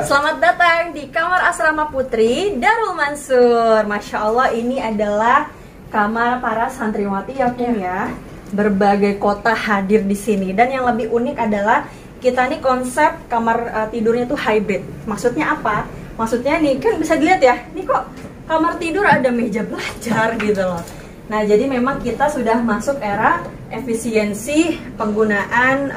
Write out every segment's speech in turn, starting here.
Selamat datang di kamar asrama putri Darul Mansur. Masya Allah, ini adalah kamar para santriwati ya Kim ya. Berbagai kota hadir di sini. Dan yang lebih unik adalah kita nih konsep kamar tidurnya tuh hybrid. Maksudnya apa? Maksudnya nih kan bisa dilihat ya, nih kok kamar tidur ada meja belajar gitu loh. Nah jadi memang kita sudah masuk era efisiensi penggunaan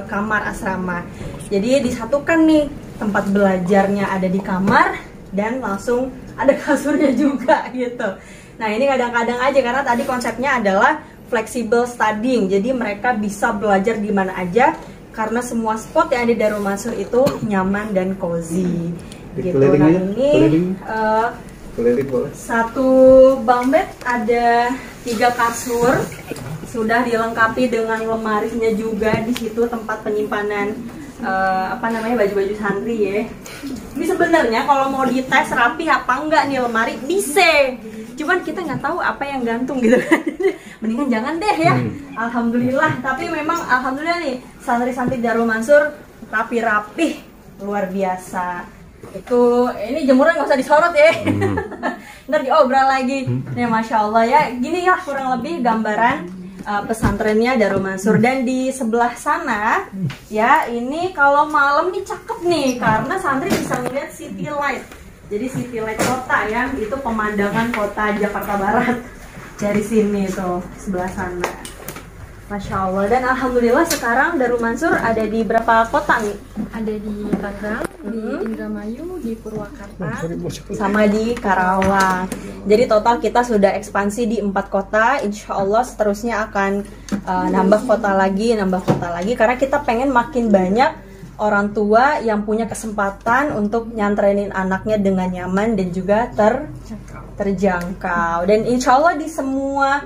kamar asrama. Jadi disatukan nih tempat belajarnya ada di kamar dan langsung ada kasurnya juga gitu. Nah ini kadang-kadang aja karena tadi konsepnya adalah flexible studying. Jadi mereka bisa belajar di mana aja karena semua spot yang ada di Darul Mansur itu nyaman dan cozy. Gitu. Nah ini satu bunk bed ada 3 kasur, sudah dilengkapi dengan lemarinya juga di situ tempat penyimpanan baju-baju santri ya. Ini sebenarnya kalau mau dites rapi apa enggak nih lemari bisa, cuman kita nggak tahu apa yang gantung gitu kan. Mendingan jangan deh ya. Alhamdulillah, tapi memang alhamdulillah nih santri-santri Darul Mansur rapi-rapi luar biasa. Itu ini jemuran nggak usah disorot ya. Ntar diobral lagi. Nih masya Allah ya, gini ya kurang lebih gambaran pesantrennya Darul Mansur. Dan di sebelah sana ya, ini kalau malam nih cakep nih karena santri bisa melihat city light. Jadi city light kota ya, itu pemandangan kota Jakarta Barat dari sini tuh sebelah sana. Masya Allah. Dan alhamdulillah sekarang Darul Mansur ada di berapa kota nih? Ada di Tangerang, di Indramayu, di Purwakarta, sama di Karawang. Jadi total kita sudah ekspansi di 4 kota. Insya Allah seterusnya akan nambah kota lagi karena kita pengen makin banyak orang tua yang punya kesempatan untuk nyantrenin anaknya dengan nyaman dan juga terjangkau. Dan insya Allah di semua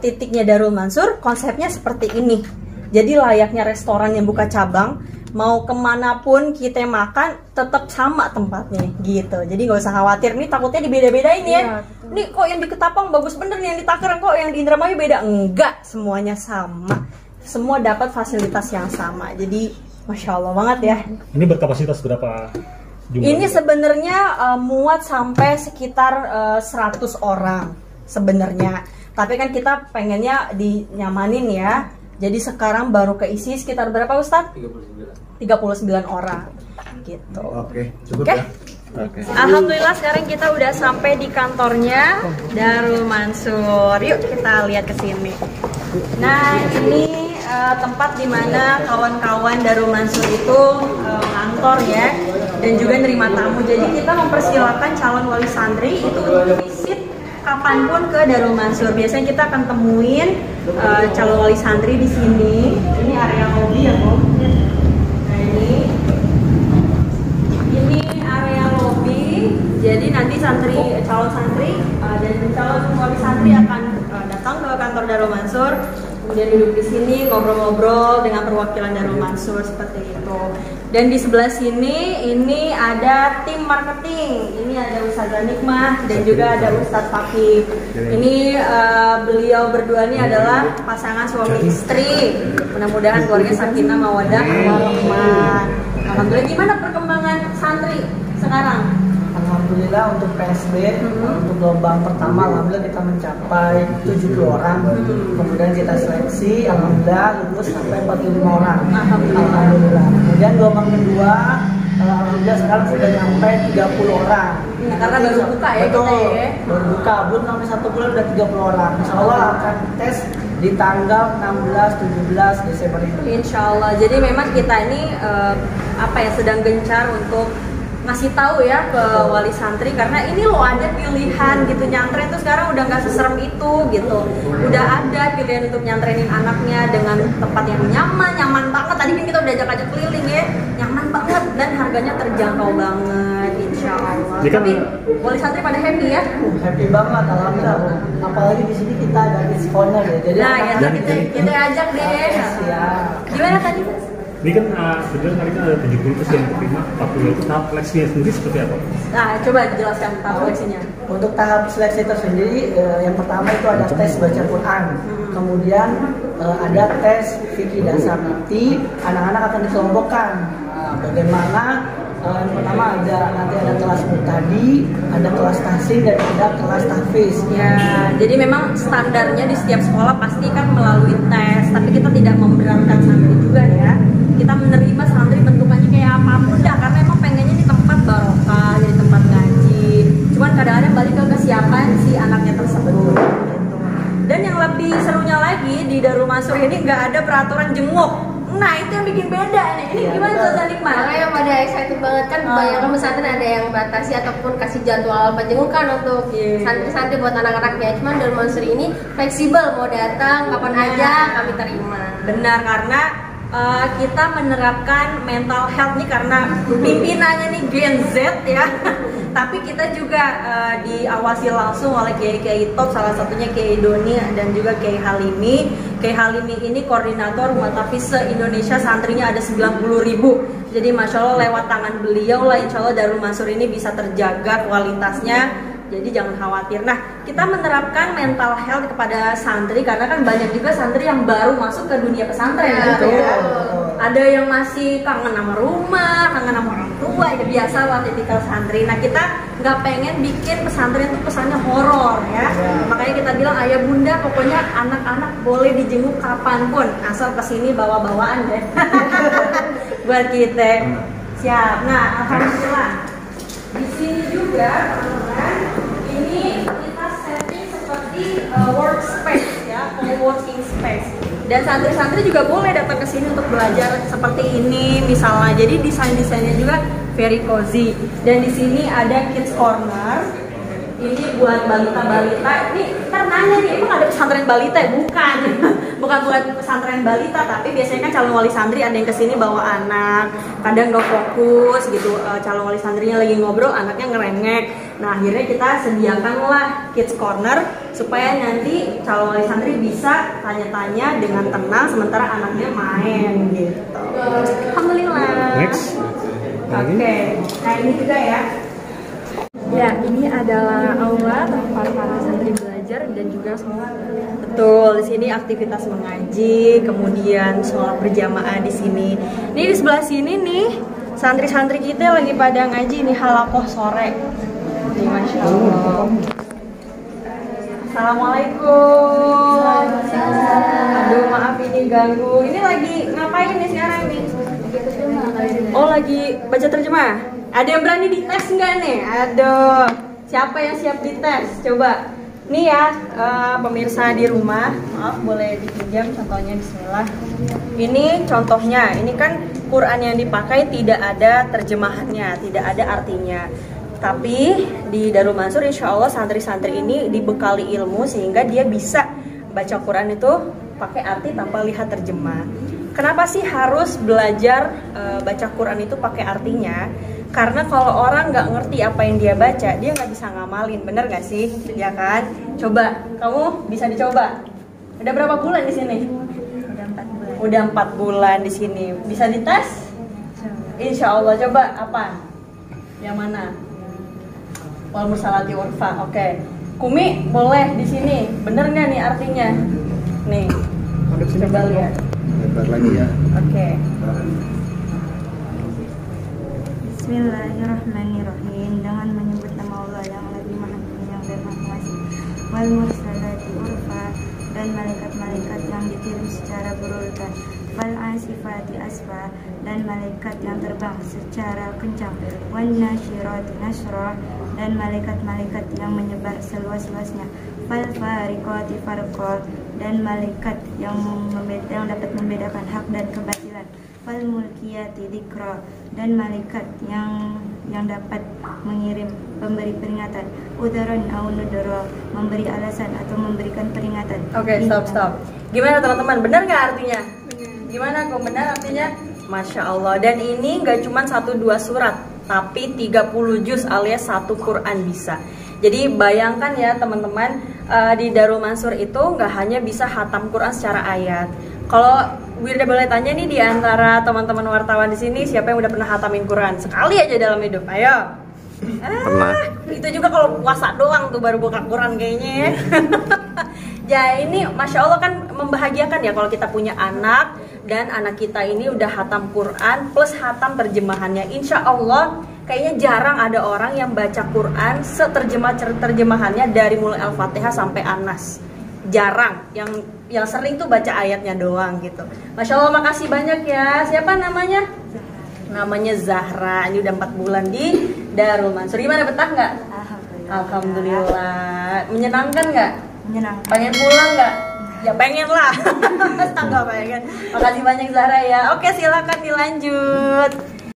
titiknya Darul Mansur konsepnya seperti ini. Jadi layaknya restoran yang buka cabang, mau kemanapun kita makan tetap sama tempatnya gitu. Jadi nggak usah khawatir nih takutnya dibeda-bedain ya. Nih kok yang di Ketapang bagus bener nih, yang di Tangerang kok yang di Indramayu beda. Enggak, semuanya sama. Semua dapat fasilitas yang sama. Jadi masya Allah banget ya. Ini berkapasitas berapa jumlah? Ini sebenarnya muat sampai sekitar 100 orang sebenarnya. Tapi kan kita pengennya dinyamanin ya. Jadi sekarang baru keisi sekitar berapa Ustadz? 39 orang gitu. Oke, cukup ya. Oke. Alhamdulillah sekarang kita udah sampai di kantornya Darul Mansur. Yuk kita lihat ke sini. Nah ini tempat dimana kawan-kawan Darul Mansur itu kantor ya, dan juga nerima tamu. Jadi kita mempersilahkan calon wali santri itu untuk visit kapanpun ke Darul Mansur. Biasanya kita akan temuin calon wali santri di sini. Ini area lobby ya, Bu. Nah ini area lobby. Jadi nanti calon santri dan calon wali santri akan datang ke kantor Darul Mansur, kemudian duduk di sini ngobrol-ngobrol dengan perwakilan Darul Mansur seperti itu. Dan di sebelah sini ini ada tim marketing. Ini ada Ustazah Nikmah dan juga ada Ustadz Fakih. Ini beliau berdua ini adalah pasangan suami istri. Mudah-mudahan keluarga sakinah mawaddah warahmah. Alhamdulillah. Gimana perkembangan santri sekarang? Alhamdulillah untuk PSB untuk gelombang pertama alhamdulillah kita mencapai 70 orang. Kemudian kita seleksi alhamdulillah lulus sampai 45 orang. Alhamdulillah. Kemudian gelombang kedua alhamdulillah sekarang sudah sampai 30 orang. Ya, karena baru buka ya. Betul, kita ya. Baru buka, belum sampai 1 bulan udah 30 orang. Insya Allah akan tes di tanggal 16-17 Desember ini. Insya Allah. Jadi memang kita ini sedang gencar untuk ngasih tahu ya ke wali santri, karena ini loh ada pilihan gitu, nyantren tuh sekarang udah nggak seserem itu gitu, udah ada pilihan untuk nyantrenin anaknya dengan tempat yang nyaman banget. Tadi kan kita udah ajak keliling ya, nyaman banget dan harganya terjangkau banget insya Allah. Tapi wali santri pada happy ya? Happy banget alhamdulillah, apalagi di sini kita ada diskonnya ya. Jadi nah ya kita ajak deh. Ya. Gimana tadi? Ini kan sebenarnya tadi kan ada 70 terus yang terima 40 itu tahap seleksinya sendiri seperti apa? Nah, coba dijelaskan tahap seleksinya. Untuk tahap seleksi itu sendiri, yang pertama itu ada tes baca Quran, kemudian ada tes fikih dasar. Nanti anak-anak akan dikelompokkan. Bagaimana? Yang pertama nanti ada kelas muktadi, ada kelas tahsin, dan ada kelas tahfiz. Ya, jadi memang standarnya di setiap sekolah pasti kan melalui tes, tapi kita tidak memberatkan santri juga ya. Kita menerima santri bentukannya kayak apapun dah, karena emang pengennya di tempat barokah, jadi tempat ngaji. Cuman kadang-kadang balik ke kesiapan si anaknya tersebut. Gitu. Dan yang lebih serunya lagi di Darul Mansur ini nggak ada peraturan jenguk. Nah itu yang bikin beda nih. Ini gimana Ustazah Nikmah? Makanya pada excited banget kan, kebanyakan pesantren ada yang batasi ataupun kasih jadwal penjengukan untuk santri-santri buat anak-anaknya. Cuman Darul Mansur ini fleksibel, mau datang kapan aja kami terima. Benar, karena kita menerapkan mental health nih karena pimpinannya nih Gen Z ya. Tapi kita juga diawasi langsung oleh Kiai top, salah satunya Kiai Doni dan juga Kiai Halimi. Kiai Halimi ini koordinator Umat Hafiz se-Indonesia, santrinya ada 90.000. Jadi Masya Allah lewat tangan beliau lah insya Allah Darul Mansur ini bisa terjaga kualitasnya. Jadi jangan khawatir. Nah, kita menerapkan mental health kepada santri karena kan banyak juga santri yang baru masuk ke dunia pesantren gitu ya. Ada yang masih kangen sama rumah, kangen sama orang tua, ya biasa lah tipikal santri. Nah, kita nggak pengen bikin pesantren itu pesannya horor ya. Makanya kita bilang ayah bunda pokoknya anak-anak boleh dijenguk kapanpun asal kesini bawa-bawaan deh. Buat kita. Siap. Nah, alhamdulillah. Di sini juga teman-teman, ini kita setting seperti workspace ya, co-working space. Dan santri-santri juga boleh datang ke sini untuk belajar seperti ini misalnya. Jadi desain-desainnya juga very cozy. Dan di sini ada kids corner. Ini buat balita-balita. Ini kita nanya nih, emang ada pesantren balita ya? Bukan. Bukan buat pesantren balita, tapi biasanya kan calon wali santri ada yang kesini bawa anak. Kadang nggak fokus gitu, calon wali santrinya lagi ngobrol, anaknya ngerengek. Nah akhirnya kita sediakanlah kids corner supaya nanti calon wali santri bisa tanya-tanya dengan tenang sementara anaknya main gitu. Alhamdulillah. Next. Oke. Nah ini juga ya. Ya, ini adalah aula tempat para santri belajar dan juga sholat. Betul, di sini aktivitas mengaji, kemudian sholat berjamaah di sini. Ini di sebelah sini nih, santri-santri kita lagi pada ngaji nih halakoh sore. Nih, Masya Allah. Assalamualaikum. Aduh, maaf ini ganggu. Ini lagi ngapain nih sekarang nih? Oh, lagi baca terjemah. Ada yang berani dites nggak nih? Aduh, siapa yang siap dites? Coba. Nih ya, pemirsa di rumah, maaf boleh dipinjam contohnya, bismillah. Ini contohnya, ini kan Quran yang dipakai tidak ada terjemahannya, tidak ada artinya. Tapi di Darul Mansur insya Allah santri-santri ini dibekali ilmu sehingga dia bisa baca Quran itu pakai arti tanpa lihat terjemah. Kenapa sih harus belajar baca Quran itu pakai artinya? Karena kalau orang nggak ngerti apa yang dia baca, dia nggak bisa ngamalin, bener nggak sih? Ya kan? Coba, kamu bisa dicoba. Udah berapa bulan di sini? Udah 4 bulan. Udah 4 bulan di sini. Bisa dites? Insya Allah. Coba apa? Yang mana? Wal mursalati urfa. Oke. Kumi boleh di sini. Bener nggak nih artinya? Nih. Coba lihat. Lebar lagi ya. Oke. Bismillahirrahmanirrahim. Dengan menyebut nama Allah yang lebih maha penyayang dan maha pengasih. Wal mursalati urfa, dan malaikat-malaikat yang dikirim secara berurutan. Fal asifati asfa, dan malaikat yang terbang secara kencang. Wan nasyirati nasra, dan malaikat-malaikat yang menyebar seluas-luasnya. Fal fariqati farqa, dan malaikat yang dapat membedakan hak dan kebatilan. Fal mulkiyati dzikra, dan malaikat yang dapat mengirim pemberi peringatan. Udharan au nudra, memberi alasan atau memberikan peringatan. Oke, stop. Gimana teman-teman? Benar nggak artinya? Gimana kok benar artinya? Masya Allah. Dan ini nggak cuma 1-2 surat, tapi 30 juz alias 1 Quran bisa. Jadi bayangkan ya teman-teman, di Darul Mansur itu nggak hanya bisa khatam Quran secara ayat. Kalau Wirda boleh tanya nih, di antara teman-teman wartawan di sini siapa yang udah pernah hatamin Quran sekali aja dalam hidup? Ayo. Pernah. Itu juga kalau puasa doang tuh baru buka Quran kayaknya ya. Ya ini Masya Allah kan membahagiakan ya kalau kita punya anak dan anak kita ini udah hatam Quran plus hatam terjemahannya. Insya Allah kayaknya jarang ada orang yang baca Quran terjemahannya dari mulai Al-Fatihah sampai An-Nas. Jarang. Yang sering tuh baca ayatnya doang gitu. Masya Allah, makasih banyak ya. Siapa namanya? Namanya Zahra. Ini udah 4 bulan di Darul Mansur. Gimana, betah nggak? Alhamdulillah. Menyenangkan nggak? Menyenangkan. Pengen pulang nggak? Ya pengen lah. Nggak pengen. Makasih banyak Zahra ya. Oke, silakan dilanjut.